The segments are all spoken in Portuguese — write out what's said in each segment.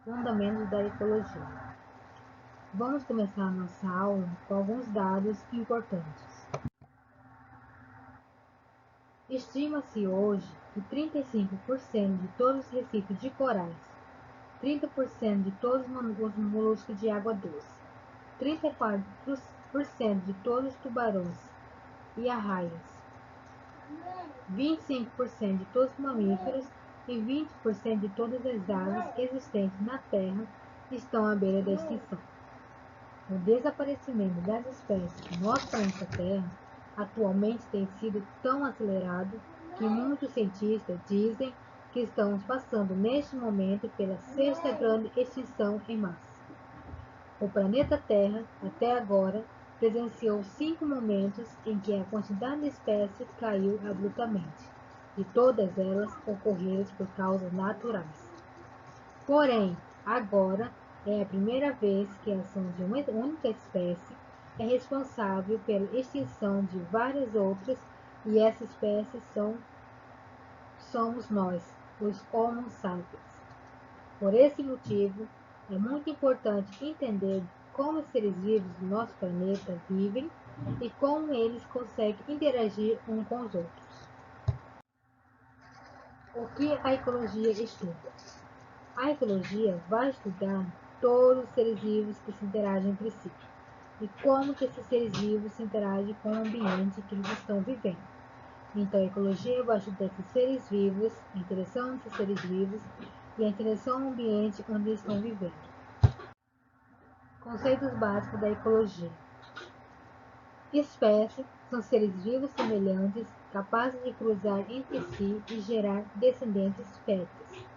Fundamentos da ecologia. Vamos começar a nossa aula com alguns dados importantes. Estima-se hoje que 35% de todos os recifes de corais, 30% de todos os moluscos de água doce, 34% de todos os tubarões e arraias, 25% de todos os mamíferos e 20% de todas as aves existentes na Terra estão à beira da extinção. O desaparecimento das espécies do nosso planeta Terra atualmente tem sido tão acelerado que muitos cientistas dizem que estamos passando neste momento pela sexta grande extinção em massa. O planeta Terra, até agora, presenciou 5 momentos em que a quantidade de espécies caiu abruptamente, e todas elas ocorreram por causas naturais. Porém, agora é a primeira vez que a ação de uma única espécie é responsável pela extinção de várias outras, e essa espécie somos nós, os Homo sapiens. Por esse motivo, é muito importante entender como os seres vivos do nosso planeta vivem e como eles conseguem interagir uns com os outros. O que a ecologia estuda? A ecologia vai estudar todos os seres vivos que se interagem entre si e como que esses seres vivos se interagem com o ambiente que eles estão vivendo. Então, a ecologia vai estudar esses seres vivos, a interação desses seres vivos e a interação no ambiente onde eles estão vivendo. Conceitos básicos da ecologia. Espécies são seres vivos semelhantes, capazes de cruzar entre si e gerar descendentes férteis.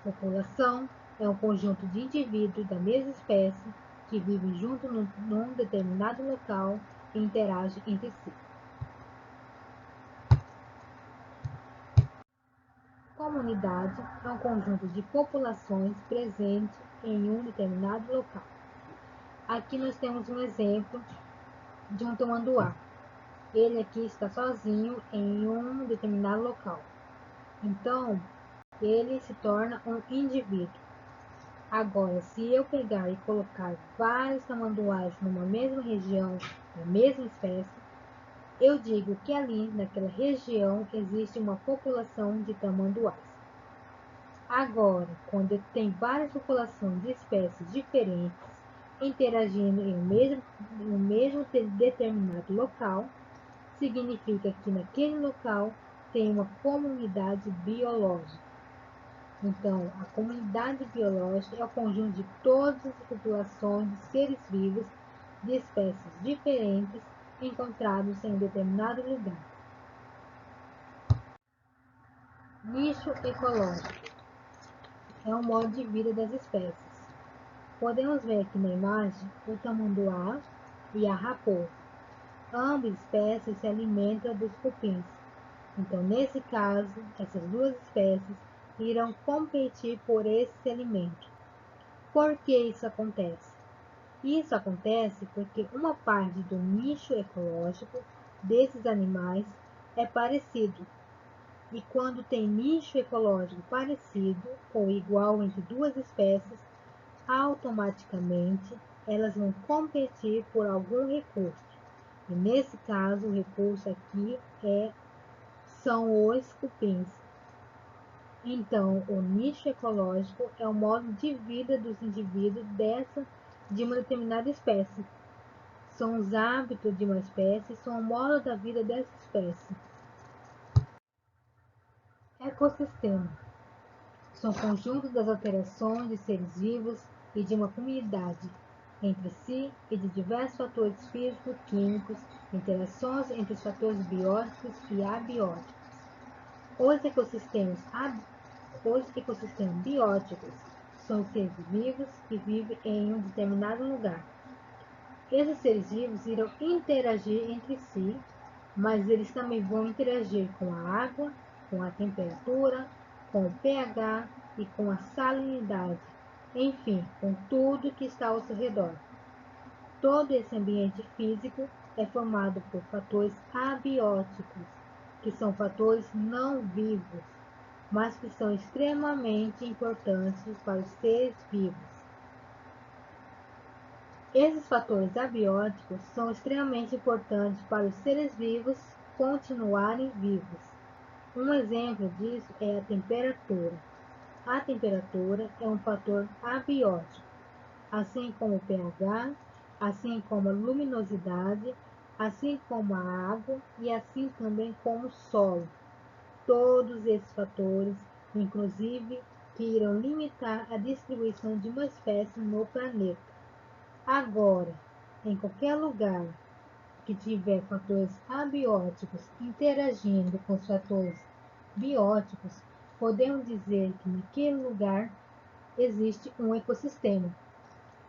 População é um conjunto de indivíduos da mesma espécie que vivem juntos num determinado local e interagem entre si. Comunidade é um conjunto de populações presentes em um determinado local. Aqui nós temos um exemplo de um tamanduá. Ele aqui está sozinho em um determinado local. Então, ele se torna um indivíduo. Agora, se eu pegar e colocar vários tamanduás numa mesma região, da mesma espécie, eu digo que ali, naquela região, existe uma população de tamanduás. Agora, quando eu tenho várias populações de espécies diferentes interagindo em um mesmo determinado local, significa que naquele local tem uma comunidade biológica. Então, a comunidade biológica é o conjunto de todas as populações de seres vivos de espécies diferentes encontrados em um determinado lugar. Nicho ecológico é o modo de vida das espécies. Podemos ver aqui na imagem o tamanduá e a raposa. Ambas espécies se alimentam dos cupins. Então, nesse caso, essas duas espécies irão competir por esse alimento. Por que isso acontece? Isso acontece porque uma parte do nicho ecológico desses animais é parecido. E quando tem nicho ecológico parecido ou igual entre duas espécies, automaticamente elas vão competir por algum recurso. E nesse caso, o recurso aqui são os cupins. Então, o nicho ecológico é o modo de vida dos indivíduos de uma determinada espécie. São os hábitos de uma espécie, são o modo da vida dessa espécie. Ecossistema são conjuntos das alterações de seres vivos e de uma comunidade entre si e de diversos fatores físicos, químicos, interações entre os fatores bióticos e abióticos. Os ecossistemas bióticos são os seres vivos que vivem em um determinado lugar. Esses seres vivos irão interagir entre si, mas eles também vão interagir com a água, com a temperatura, com o pH e com a salinidade, enfim, com tudo que está ao seu redor. Todo esse ambiente físico é formado por fatores abióticos, que são fatores não vivos. mas que são extremamente importantes para os seres vivos. Esses fatores abióticos são extremamente importantes para os seres vivos continuarem vivos. Um exemplo disso é a temperatura. A temperatura é um fator abiótico, assim como o pH, assim como a luminosidade, assim como a água e assim também como o solo. Todos esses fatores, inclusive, que irão limitar a distribuição de uma espécie no planeta. Agora, em qualquer lugar que tiver fatores abióticos interagindo com os fatores bióticos, podemos dizer que naquele lugar existe um ecossistema.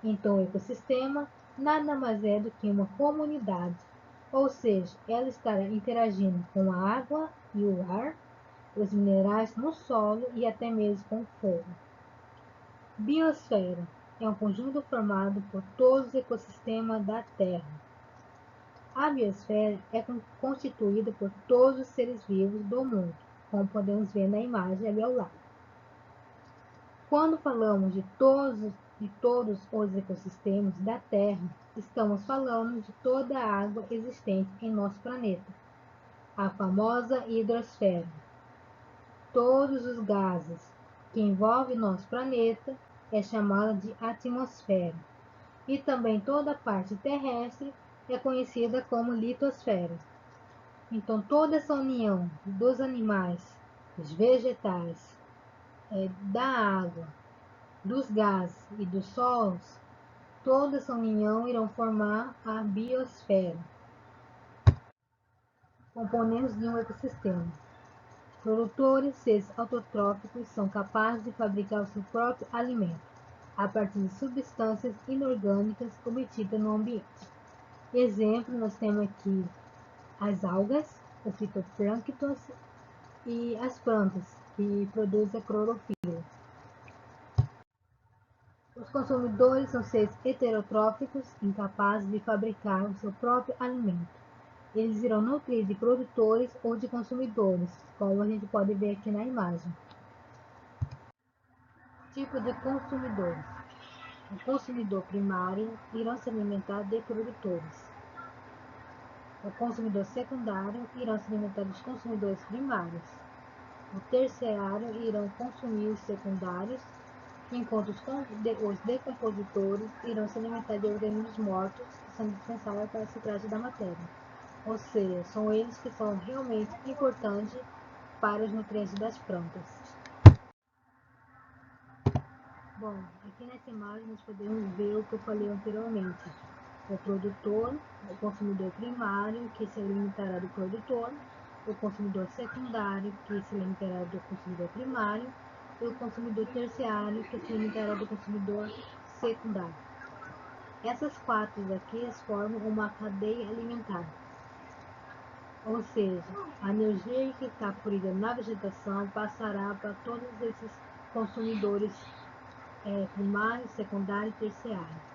Então, o ecossistema nada mais é do que uma comunidade, ou seja, ela estará interagindo com a água e o ar, os minerais no solo e até mesmo com o fogo. Biosfera é um conjunto formado por todos os ecossistemas da Terra. A biosfera é constituída por todos os seres vivos do mundo, como podemos ver na imagem ali ao lado. Quando falamos de todos os ecossistemas da Terra, estamos falando de toda a água existente em nosso planeta, a famosa hidrosfera. Todos os gases que envolvem nosso planeta é chamada de atmosfera, e também toda a parte terrestre é conhecida como litosfera. Então, toda essa união dos animais, dos vegetais, da água, dos gases e dos solos, toda essa união irão formar a biosfera, componentes de um ecossistema. Produtores, seres autotróficos, são capazes de fabricar o seu próprio alimento a partir de substâncias inorgânicas obtidas no ambiente. Exemplo, nós temos aqui as algas, o fitoplâncton e as plantas, que produzem a clorofila. Os consumidores são seres heterotróficos, incapazes de fabricar o seu próprio alimento. Eles irão nutrir de produtores ou de consumidores, como a gente pode ver aqui na imagem. Tipo de consumidores. O consumidor primário irá se alimentar de produtores. O consumidor secundário irá se alimentar dos consumidores primários. O terciário irão consumir os secundários, enquanto os decompositores irão se alimentar de organismos mortos que são dispensáveis para a reciclagem da matéria. Ou seja, são eles que são realmente importantes para os nutrientes das plantas. Bom, aqui nessa imagem nós podemos ver o que eu falei anteriormente. O produtor, o consumidor primário, que se alimentará do produtor, o consumidor secundário, que se alimentará do consumidor primário, e o consumidor terciário, que se alimentará do consumidor secundário. Essas quatro aqui formam uma cadeia alimentar. Ou seja, a energia que está fluída na vegetação passará para todos esses consumidores primário, secundário e terciário.